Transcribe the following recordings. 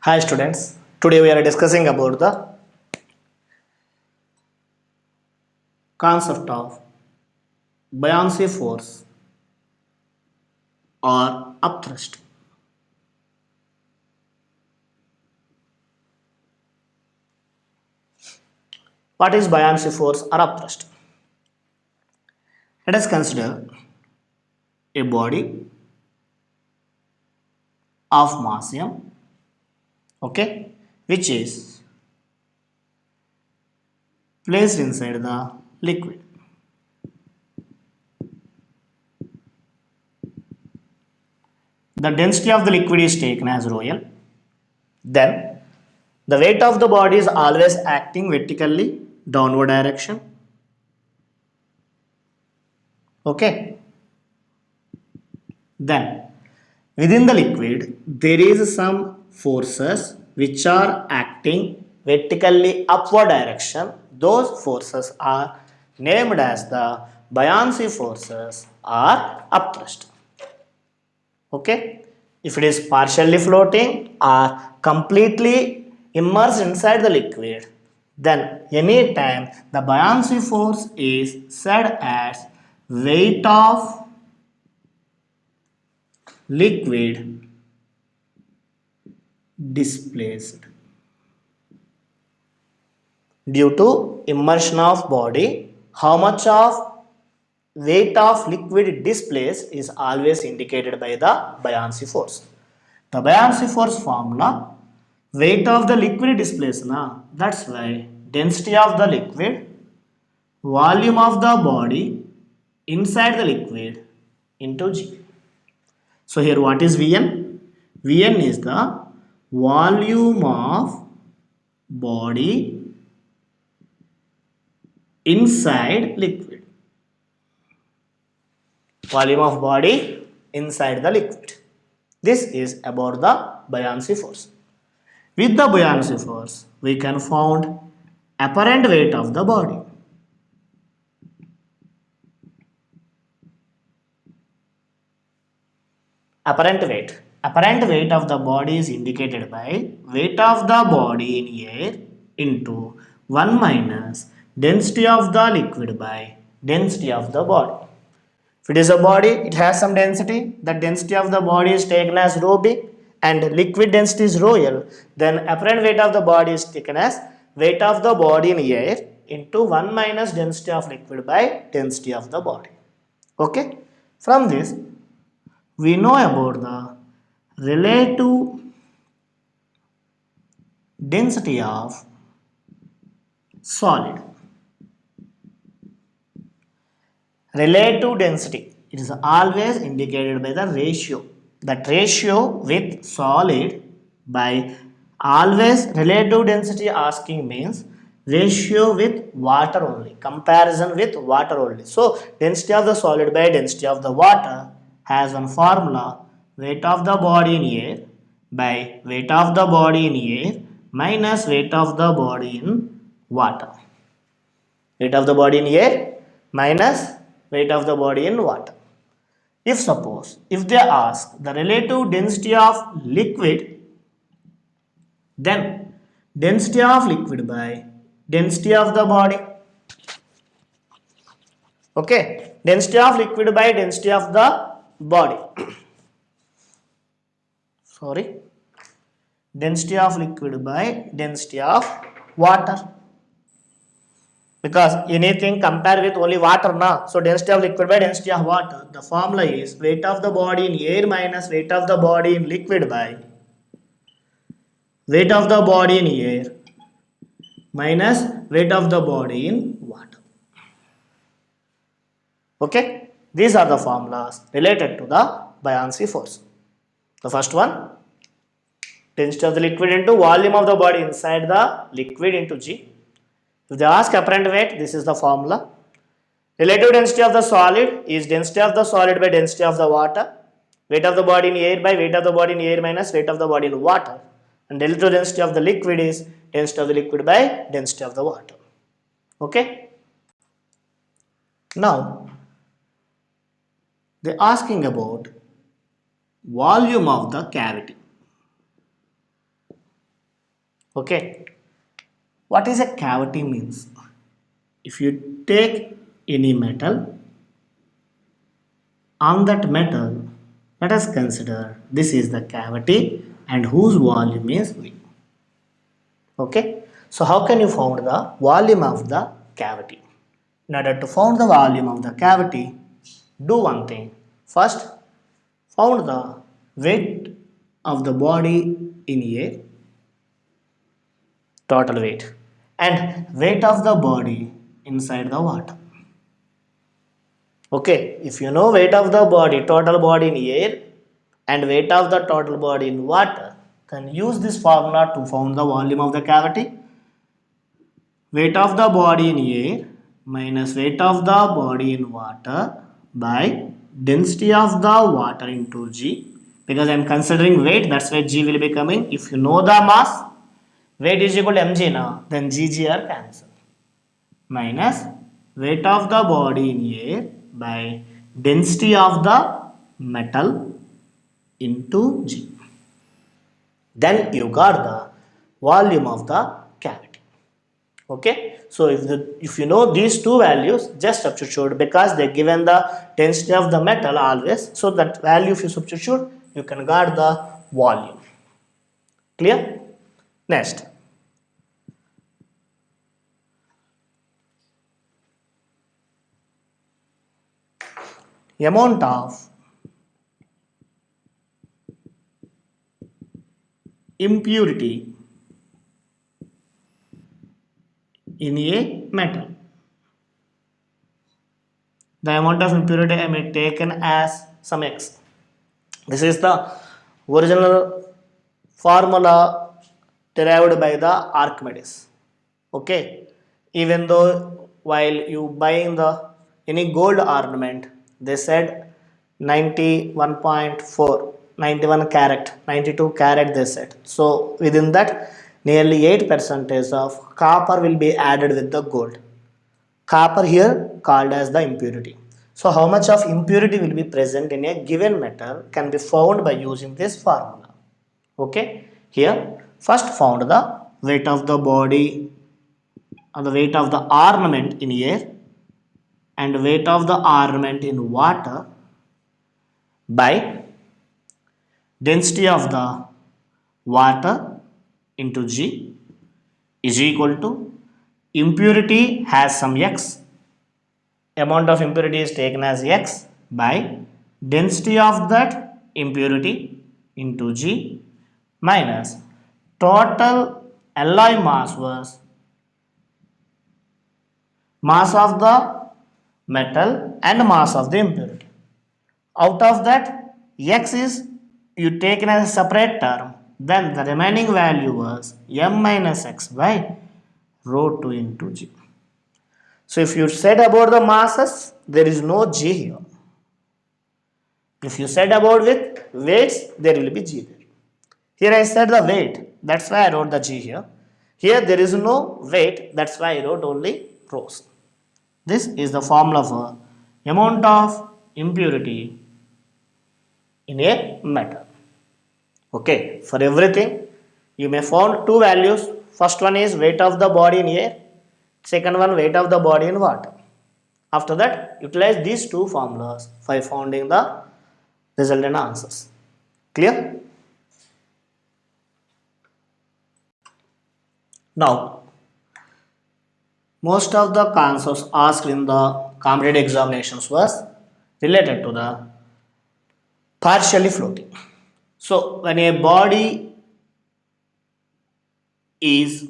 Hi students, today we are discussing about the concept of buoyancy force or upthrust. What is buoyancy force or upthrust? Let us consider a body of mass m, okay, which is placed inside the liquid. The density of the liquid is taken as rho l. Then the weight of the body is always acting vertically downward direction. Okay. Then within the liquid, there is some forces which are acting vertically upward direction. Those forces are named as the buoyancy forces or upthrust. Okay. If it is partially floating or completely immersed inside the liquid, then any time the buoyancy force is said as weight of liquid displaced due to immersion of body. How much of weight of liquid displaced is always indicated by the buoyancy force. The buoyancy force formula, weight of the liquid displaced na, that's why density of the liquid, volume of the body inside the liquid into g. So here what is Vn? Vn is the volume of body inside liquid. Volume of body inside the liquid. This is about the buoyancy force. With the buoyancy force, we can found apparent weight of the body. Apparent weight. Apparent weight of the body is indicated by weight of the body in air into 1 minus density of the liquid by density of the body. If it is a body, it has some density. The density of the body is taken as rho b and liquid density is rho l. Then apparent weight of the body is taken as weight of the body in air into 1 minus density of liquid by density of the body. Okay. From this, we know about the relative density of solid. Relative density, it is always indicated by the ratio. That ratio with solid by always relative density asking means ratio with water only, comparison with water only. So density of the solid by density of the water has one formula, weight of the body in air by weight of the body in air minus weight of the body in water. Weight of the body in air minus weight of the body in water. If suppose, if they ask the relative density of liquid, then density of liquid by density of the body. Okay, density of liquid by density of the body. Sorry, density of liquid by density of water. Because anything compared with only water now, so density of liquid by density of water, the formula is weight of the body in air minus weight of the body in liquid by weight of the body in air minus weight of the body in water. Okay, these are the formulas related to the buoyancy force. The first one, density of the liquid into volume of the body inside the liquid into g. If they ask apparent weight, this is the formula. Relative density of the solid is density of the solid by density of the water. Weight of the body in air by weight of the body in air minus weight of the body in water. And relative density of the liquid is density of the liquid by density of the water. Okay. Now, they are asking about volume of the cavity. Okay, what is a cavity means? If you take any metal, on that metal, let us consider this is the cavity and whose volume is V. Okay, so how can you find the volume of the cavity? In order to find the volume of the cavity, do one thing. First, found the weight of the body in air, total weight, and weight of the body inside the water. Okay, if you know weight of the body, total body in air, and weight of the total body in water, then use this formula to find the volume of the cavity. Weight of the body in air minus weight of the body in water by density of the water into G. Because I am considering weight, that's why G will be coming. If you know the mass, weight is equal to mg now, then G are cancelled. Minus weight of the body in air by density of the metal into G. Then you got the volume of the cavity. Okay, so if you know these two values, just substitute, because they given the density of the metal always, so that value if you substitute, you can get the volume. Clear? Next, amount of impurity in a metal. The amount of impurity I may taken as some x. This is the original formula derived by the Archimedes. Okay, even though while you buying the any gold ornament, they said 91.4, 91 carat, 92 carat they said. So within that, nearly 8% of copper will be added with the gold. Copper here called as the impurity. So how much of impurity will be present in a given metal can be found by using this formula. Okay, here first found the weight of the body or the weight of the ornament in air and weight of the ornament in water by density of the water into G is equal to impurity has some x, amount of impurity is taken as x by density of that impurity into G minus total alloy mass was mass of the metal and mass of the impurity. Out of that, x is you taken as a separate term, then the remaining value was m minus x by rho 2 into G. So if you said about the masses, there is no G here. If you said about with weights, there will be G there. Here I said the weight, that's why I wrote the G here. Here there is no weight, that's why I wrote only rows. This is the formula for amount of impurity in a metal. Okay, for everything you may find two values. First one is weight of the body in air, second one weight of the body in water. After that, utilize these two formulas for finding the resultant answers. Clear? Now, most of the answers asked in the competitive examinations was related to the partially floating. So, when a body is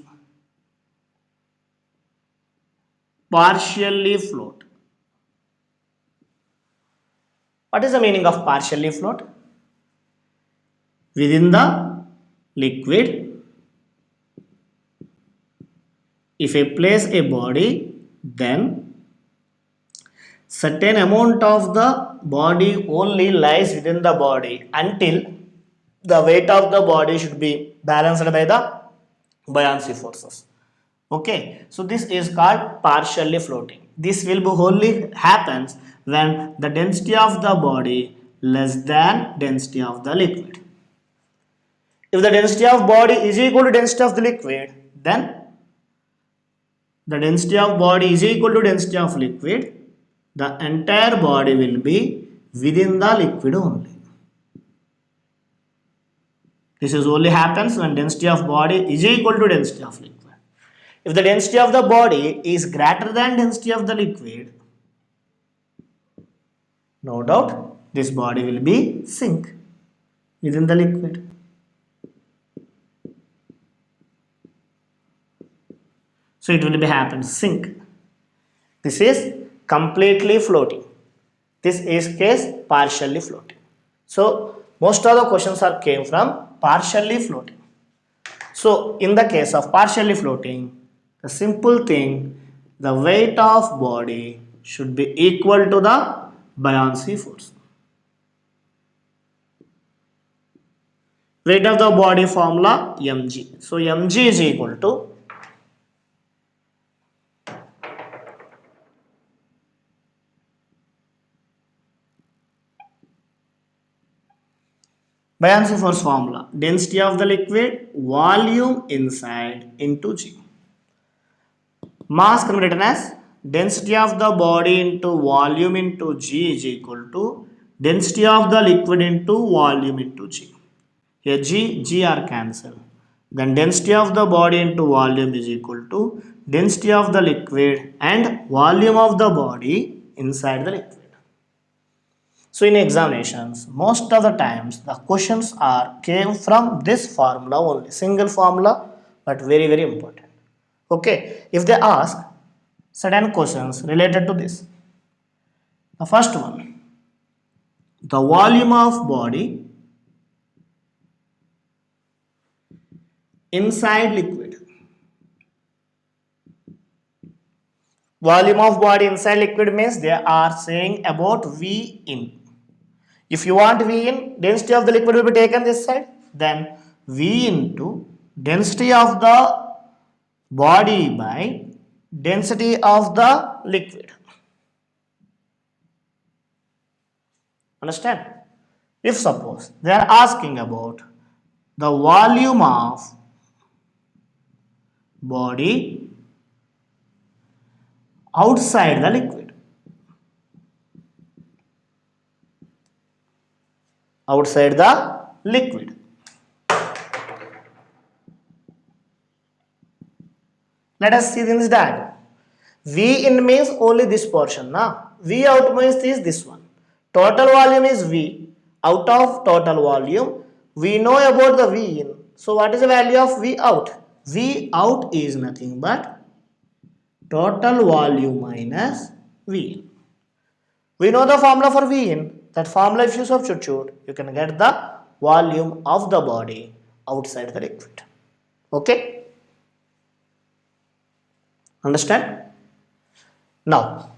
partially float, what is the meaning of partially float? Within the liquid, if I place a body, then certain amount of the body only lies within the body until the weight of the body should be balanced by the buoyancy forces. Okay, so this is called partially floating. This will be only happens when the density of the body less than density of the liquid. If the density of body is equal to density of the liquid, then the density of body is equal to density of liquid, the entire body will be within the liquid only. This is only happens when density of body is equal to density of liquid. If the density of the body is greater than density of the liquid, no doubt this body will be sink within the liquid. So it will be happen sink. This is completely floating. This is case partially floating. So most of the questions are came from partially floating. So in the case of partially floating, the simple thing, the weight of body should be equal to the buoyancy force. Weight of the body formula mg. So mg is equal to buoyancy force formula, density of the liquid, volume inside into g. Mass can be written as density of the body into volume into g is equal to density of the liquid into volume into g. Here g are cancelled. Then density of the body into volume is equal to density of the liquid and volume of the body inside the liquid. So in examinations, most of the times the questions are came from this formula only, single formula, but very important. Okay, if they ask certain questions related to this, the first one, the volume of body inside liquid. Volume of body inside liquid means they are saying about V in. If you want V in, density of the liquid will be taken this side. Then V into density of the body by density of the liquid. Understand? If suppose they are asking about the volume of body outside the liquid. Outside the liquid. Let us see this diagram. V in means only this portion. Na? V out means is this one. Total volume is V. Out of total volume, we know about the V in. So what is the value of V out? V out is nothing but total volume minus V in. We know the formula for V in. That formula if you substitute, you can get the volume of the body outside the liquid. Okay? Understand? Now,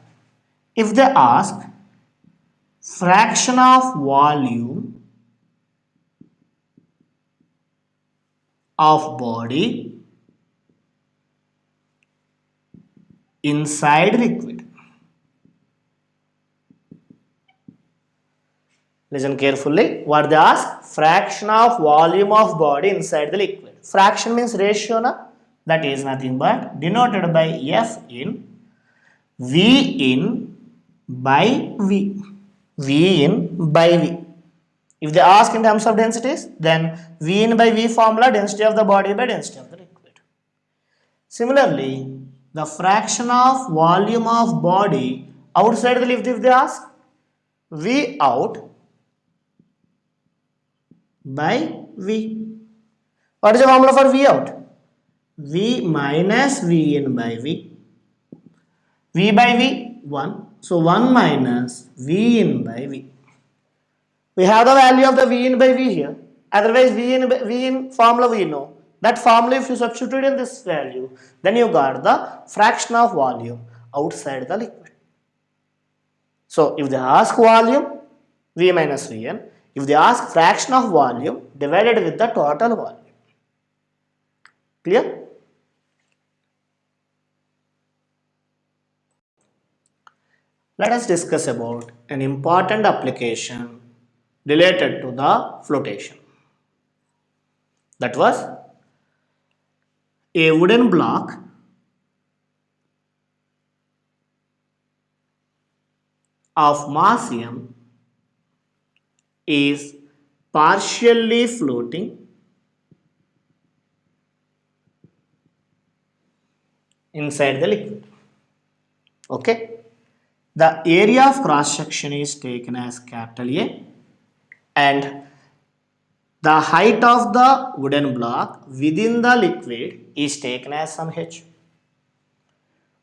if they ask fraction of volume of body inside liquid. Listen carefully. What they ask? Fraction of volume of body inside the liquid. Fraction means ratio, na? That is nothing but denoted by F in V in by V. V in by V. If they ask in terms of densities, then V in by V formula, density of the body by density of the liquid. Similarly, the fraction of volume of body outside the liquid, if they ask, V out by V. What is the formula for V out? V minus V in by V. V by V, 1. So 1 minus V in by V. We have the value of the V in by V here. Otherwise, V in formula we know. That formula if you substitute in this value, then you got the fraction of volume outside the liquid. So if they ask volume, V minus Vn. If they ask fraction of volume divided with the total volume. Clear? Let us discuss about an important application related to the flotation. That was a wooden block of mass m is partially floating inside the liquid. Okay. The area of cross section is taken as capital A, and the height of the wooden block within the liquid is taken as some h.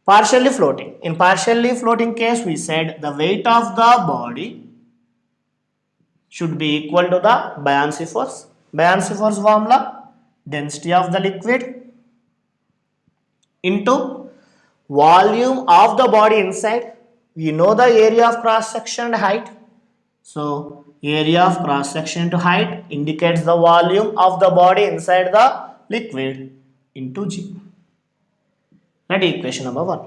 Partially floating. In partially floating case, we said the weight of the body should be equal to the buoyancy force. Buoyancy force formula, density of the liquid into volume of the body inside. We know the area of cross section and height. So area of cross section into height indicates the volume of the body inside the liquid into G. That is equation number 1.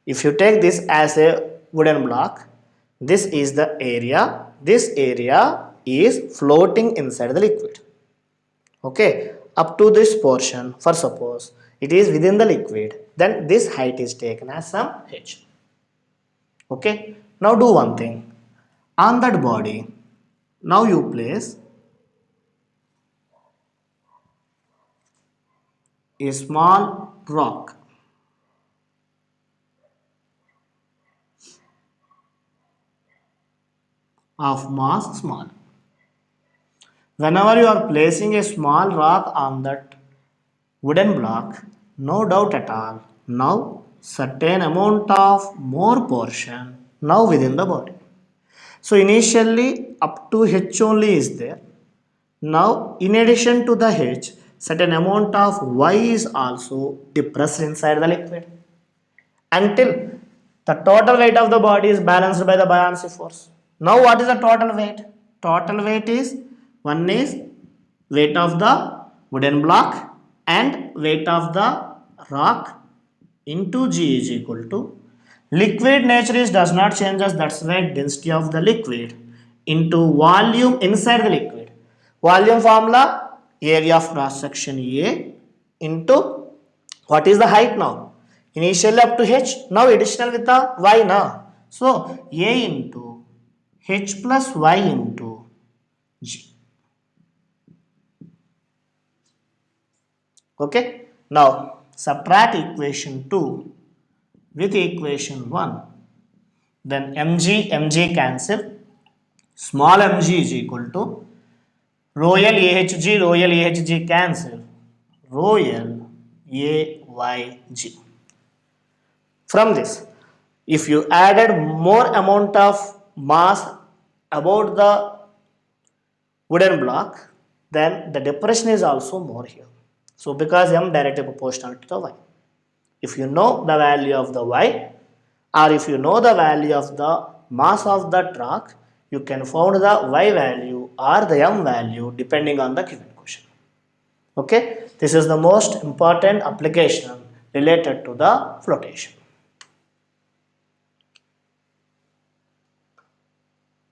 If you take this as a wooden block, this is the area. This area is floating inside the liquid. Okay, up to this portion, for suppose it is within the liquid, then this height is taken as some h. Okay, now do one thing. On that body, now you place a small rock. Of mass small. Whenever you are placing a small rock on that wooden block, no doubt at all, now certain amount of more portion now within the body. So initially up to h only is there. Now in addition to the h, certain amount of y is also depressed inside the liquid until the total weight of the body is balanced by the buoyancy force. Now what is the total weight? Total weight is, one is weight of the wooden block and weight of the rock into G is equal to liquid nature is does not change us, that's why density of the liquid into volume inside the liquid. Volume formula, area of cross section A into what is the height now? Initially up to h, now additional with the y now. So A into h plus y into g. Okay. Now subtract equation 2 with equation 1. Then mg cancel. Small mg is equal to rho L AHG cancel. Rho L AYG. From this, if you added more amount of mass about the wooden block, then the depression is also more here. So because m directly proportional to the y. If you know the value of the y, or if you know the value of the mass of that rock, you can find the y value or the m value depending on the given question. Okay, this is the most important application related to the flotation.